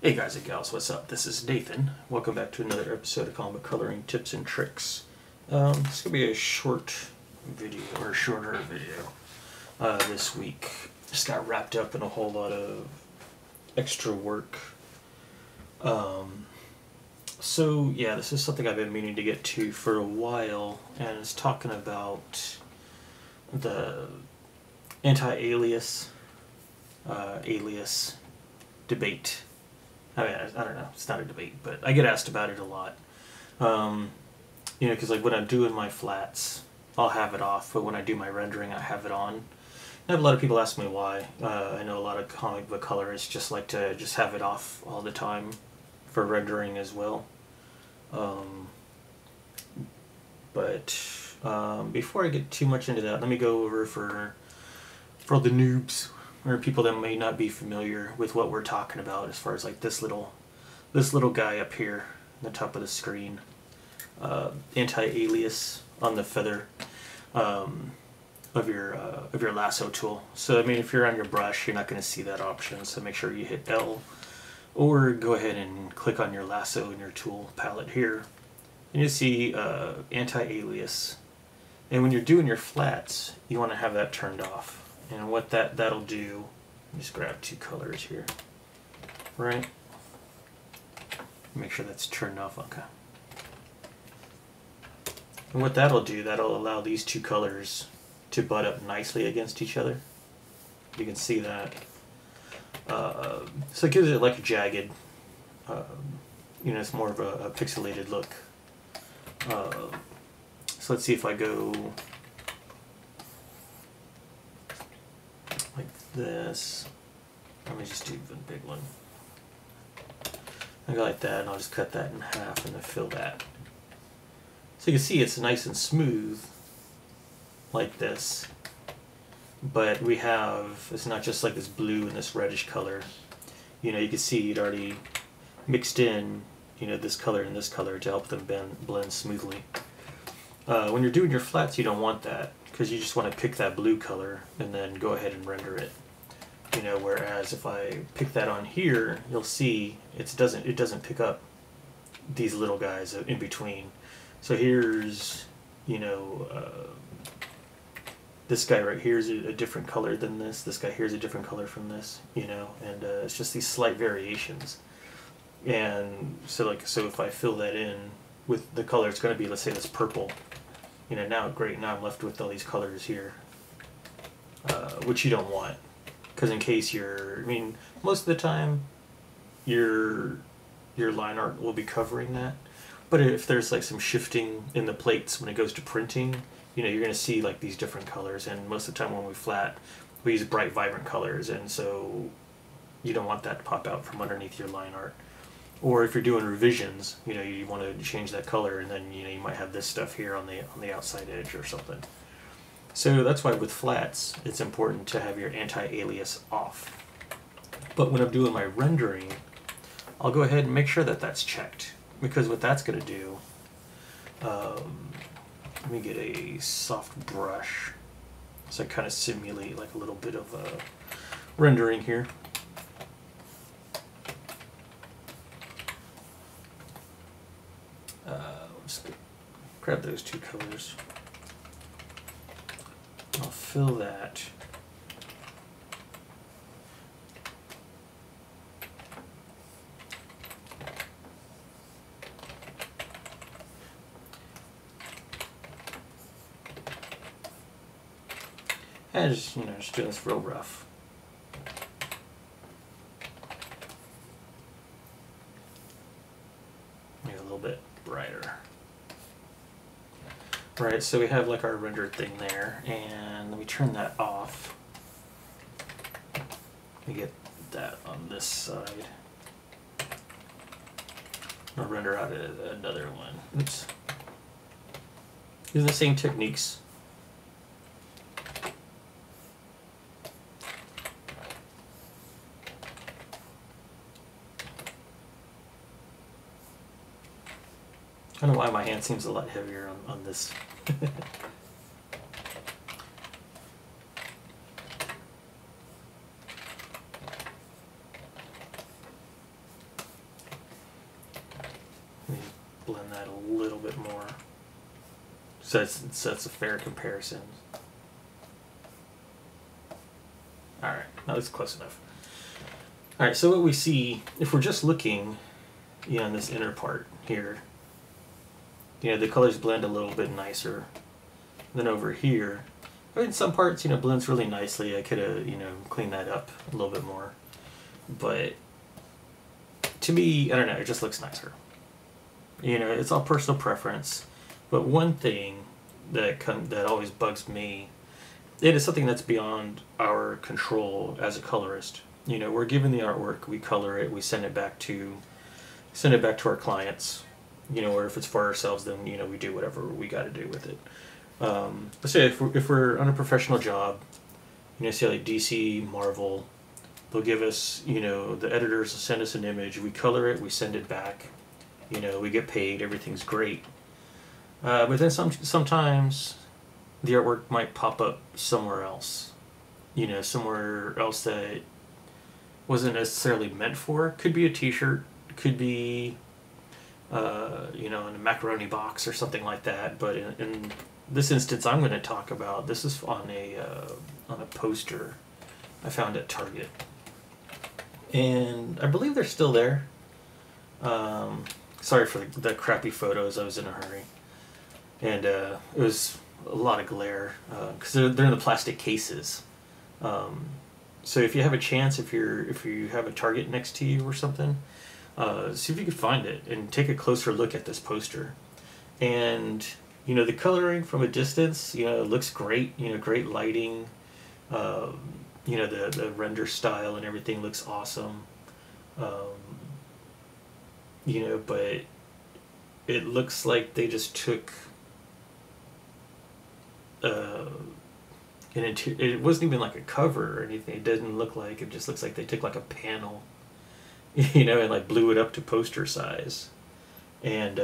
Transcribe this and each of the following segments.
Hey guys and gals, what's up? This is Nathan. Welcome back to another episode of Comic Coloring Tips and Tricks. This is going to be a short video, or shorter video, this week. Just got wrapped up in a whole lot of extra work. So yeah, this is something I've been meaning to get to for a while, and it's talking about the anti-alias, alias debate. I mean, I don't know, it's not a debate, but I get asked about it a lot. You know, because like when I'm doing my flats, I'll have it off, but when I do my rendering, I have it on. I have a lot of people ask me why. I know a lot of comic book colorists just like to just have it off all the time for rendering as well. Before I get too much into that, let me go over for the noobs, or people that may not be familiar with what we're talking about, as far as like this little guy up here on the top of the screen, anti-alias on the feather of your lasso tool. So I mean, if you're on your brush, you're not going to see that option, so make sure you hit L, or go ahead and click on your lasso in your tool palette here, and you see anti-alias. And when you're doing your flats, you want to have that turned off. And what that'll do, just grab two colors here, right? Make sure that's turned off, okay. And what that'll do, that'll allow these two colors to butt up nicely against each other. You can see that. So it gives it like a jagged, you know, it's more of a pixelated look. So let's see if I go like this. Let me just do the big one. I go like that, and I'll just cut that in half and then fill that. So you can see it's nice and smooth like this, but we have, it's not just like this blue and this reddish color. You know, you can see it already mixed in, you know, this color and this color to help them blend smoothly. When you're doing your flats, you don't want that, because you just want to pick that blue color and then go ahead and render it. You know, whereas if I pick that on here, you'll see it doesn't pick up these little guys in between. So here's, you know, this guy right here is a different color than this. This guy here is a different color from this. You know, and it's just these slight variations. And so if I fill that in with the color, it's going to be, let's say, this purple. You know, now great. Now I'm left with all these colors here, which you don't want. Because in case I mean, most of the time, your line art will be covering that. But if there's like some shifting in the plates when it goes to printing, you know, you're going to see like these different colors. And most of the time when we flat, we use bright, vibrant colors. And so you don't want that to pop out from underneath your line art. Or if you're doing revisions, you know, you want to change that color, and then, you know, you might have this stuff here on the outside edge or something. So that's why with flats, it's important to have your anti-alias off. But when I'm doing my rendering, I'll go ahead and make sure that that's checked, because what that's going to do, let me get a soft brush so I kind of simulate like a little bit of rendering here. Just grab those two colors. I'll fill that. And just, you know, just do this real rough. Maybe a little bit brighter. Right, so we have like our rendered thing there, and let me turn that off. Let me get that on this side. I'll render out another one. Oops. Using the same techniques. I don't know why my hand seems a lot heavier on this. that a little bit more. So that's a fair comparison. Alright, now that's close enough. Alright, so what we see, if we're just looking, you know, in this inner part here, you know, the colors blend a little bit nicer than over here. I mean, some parts, you know, blends really nicely. I could have, you know, cleaned that up a little bit more. But to me, I don't know, it just looks nicer. You know, it's all personal preference. But one thing that always bugs me, it is something that's beyond our control as a colorist. You know, we're given the artwork, we color it, we send it back to our clients. You know, or if it's for ourselves, then, you know, we do whatever we got to do with it. Let's say if we're on a professional job, you know, say like DC, Marvel, they'll give us, you know, the editors will send us an image, we color it, we send it back, you know, we get paid, everything's great. But then sometimes the artwork might pop up somewhere else, you know, somewhere else that wasn't necessarily meant for. Could be a t-shirt, could be, you know, in a macaroni box or something like that. But in this instance I'm going to talk about, this is on a poster I found at Target. And I believe they're still there. Sorry for the crappy photos, I was in a hurry. And it was a lot of glare, because they're in the plastic cases. So if you have a chance, if you have a Target next to you or something, see if you can find it and take a closer look at this poster. And, you know, the coloring from a distance, you know, it looks great, you know, great lighting, you know, the render style and everything looks awesome. You know, but it looks like they just took it wasn't even like a cover or anything. It doesn't look like, it just looks like they took like a panel, you know, and like blew it up to poster size. And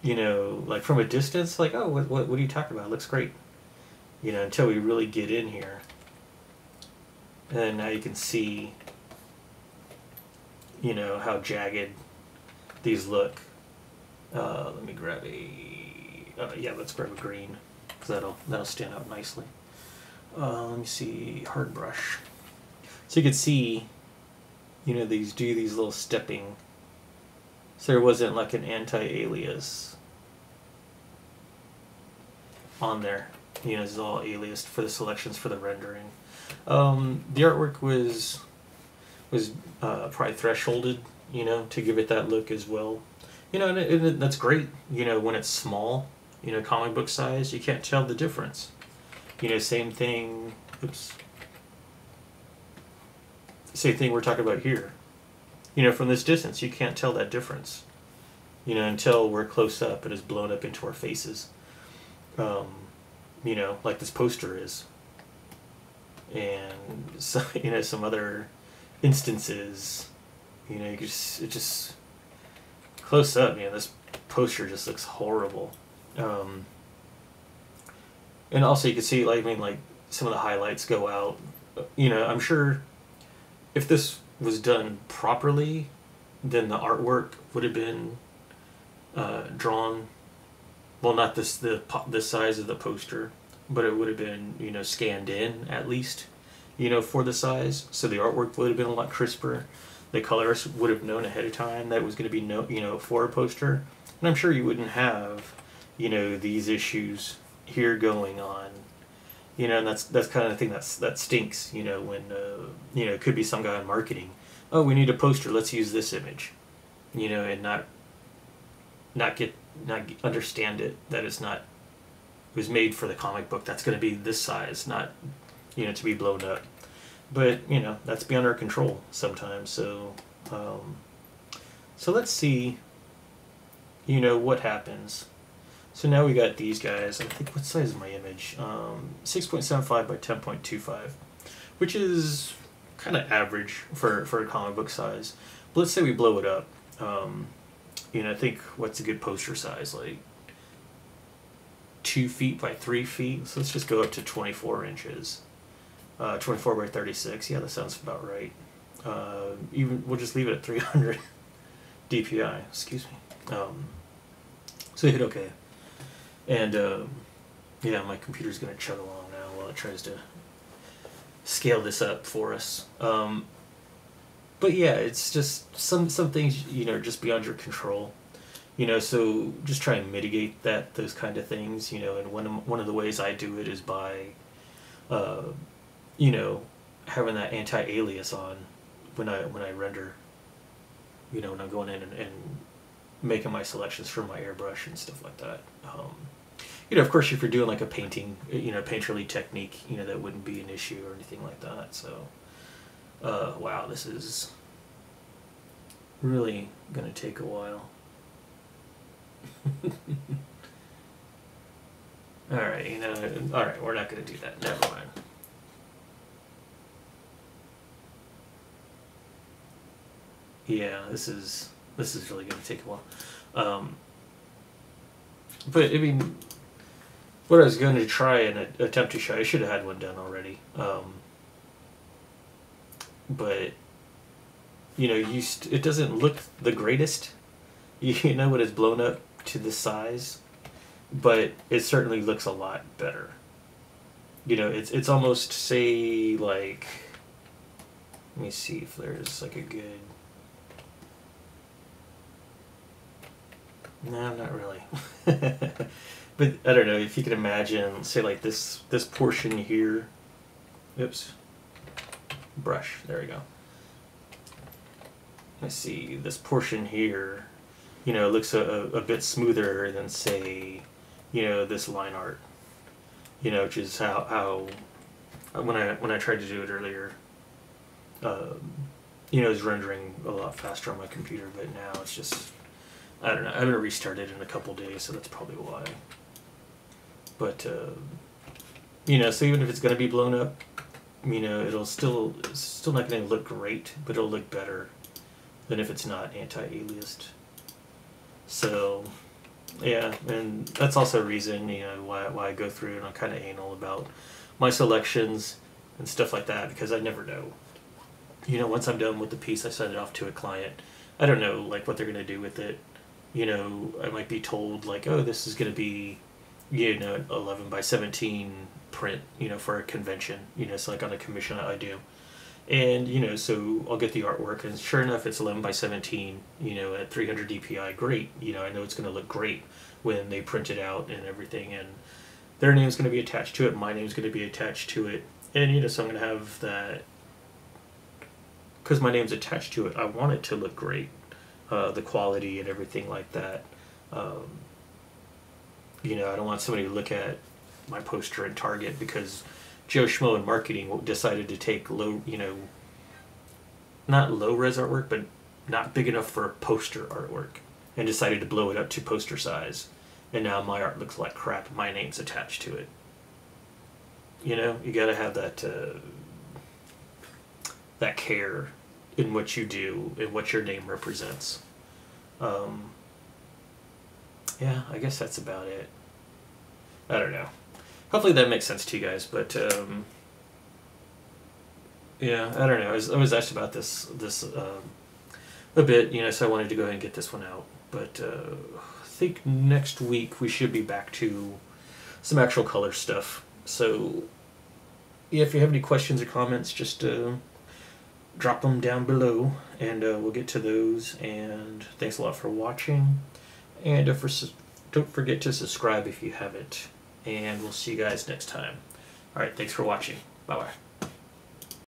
you know, like from a distance, like, oh, what are you talking about? It looks great, you know, until we really get in here. And now you can see, you know, how jagged these look. Let me grab yeah, let's grab a green, because that'll stand out nicely. Let me see, hard brush. So you can see, you know, these little stepping. So there wasn't like an anti-alias on there. You know, this is all aliased for the selections for the rendering. The artwork was probably thresholded, you know, to give it that look as well. You know, and that's great. You know, when it's small, you know, comic book size, you can't tell the difference. You know, same thing. Oops. Same thing we're talking about here. You know, from this distance, you can't tell that difference. You know, until we're close up and it's blown up into our faces. You know, like this poster is. And so, you know, some other instances, you know, it just close up, you know, this poster just looks horrible. And also you can see, like, I mean, like, some of the highlights go out. You know, I'm sure if this was done properly, then the artwork would have been drawn, well, not this size of the poster, but it would have been, you know, scanned in at least, you know, for the size. So the artwork would have been a lot crisper. The colorist would have known ahead of time that it was going to be, you know, for a poster. And I'm sure you wouldn't have, you know, these issues here going on. You know, and that's kind of the thing that stinks, you know, when, you know, it could be some guy in marketing. Oh, we need a poster, let's use this image. You know, and not understand it, that it's not, it was made for the comic book, that's going to be this size, not, you know, to be blown up. But, you know, that's beyond our control sometimes. So, so let's see, you know, what happens. So now we got these guys. I think, what size is my image? 6.75 by 10.25, which is kind of average for a comic book size. But let's say we blow it up. You know, I think, what's a good poster size? Like 2 feet by 3 feet. So let's just go up to 24 inches. 24 by 36. Yeah, that sounds about right. Even we'll just leave it at 300 DPI. Excuse me. So hit OK. And yeah, my computer's going to chug along now while it tries to scale this up for us. But yeah, it's just some things, you know, are just beyond your control. You know, so just try and mitigate those kind of things, you know, and one of the ways I do it is by, you know, having that anti-alias on when I render, you know, when I'm going in and making my selections for my airbrush and stuff like that. You know, of course, if you're doing like a painting, you know, painterly technique, you know, that wouldn't be an issue or anything like that. So, wow, this is really going to take a while. Alright, you know, alright, we're not going to do that. Never mind. Yeah, this is really going to take a while. But, I mean, what I was going to try and attempt to show, I should have had one done already. But, you know, it doesn't look the greatest, you know, when it's blown up to this size, but it certainly looks a lot better. You know, it's almost, say, like, let me see if there's like a good, no, not really. But I don't know if you can imagine, say, like this portion here. Oops. Brush. There we go. Let's see, this portion here, you know, looks a bit smoother than, say, you know, this line art. You know, which is how when I tried to do it earlier, you know, it was rendering a lot faster on my computer, but now it's just, I don't know. I'm gonna restart it in a couple days, so that's probably why. But you know, so even if it's gonna be blown up, you know, it's still not gonna look great, but it'll look better than if it's not anti-aliased. So yeah, and that's also a reason, you know, why I go through and I'm kind of anal about my selections and stuff like that, because I never know. You know, once I'm done with the piece, I send it off to a client. I don't know, like, what they're going to do with it. You know, I might be told, like, oh, this is going to be, you know, 11 by 17 print, you know, for a convention. You know, it's like on a commission I do. And, you know, so I'll get the artwork, and sure enough, it's 11 by 17, you know, at 300 DPI. Great. You know, I know it's going to look great when they print it out and everything, and their name's going to be attached to it, my name's going to be attached to it, and, you know, so I'm going to have that, because my name's attached to it, I want it to look great, the quality and everything like that. You know, I don't want somebody to look at my poster in Target because Joe Schmo in marketing decided to take low, you know, not low res artwork, but not big enough for poster artwork, and decided to blow it up to poster size. And now my art looks like crap. My name's attached to it. You know, you gotta have that that care in what you do and what your name represents. Yeah, I guess that's about it. I don't know. Hopefully that makes sense to you guys, but yeah, I don't know. I was asked about this a bit, you know, so I wanted to go ahead and get this one out. But I think next week we should be back to some actual color stuff. So yeah, if you have any questions or comments, just drop them down below, and we'll get to those. And thanks a lot for watching, and don't forget to subscribe if you haven't. And we'll see you guys next time. Alright, thanks for watching. Bye-bye.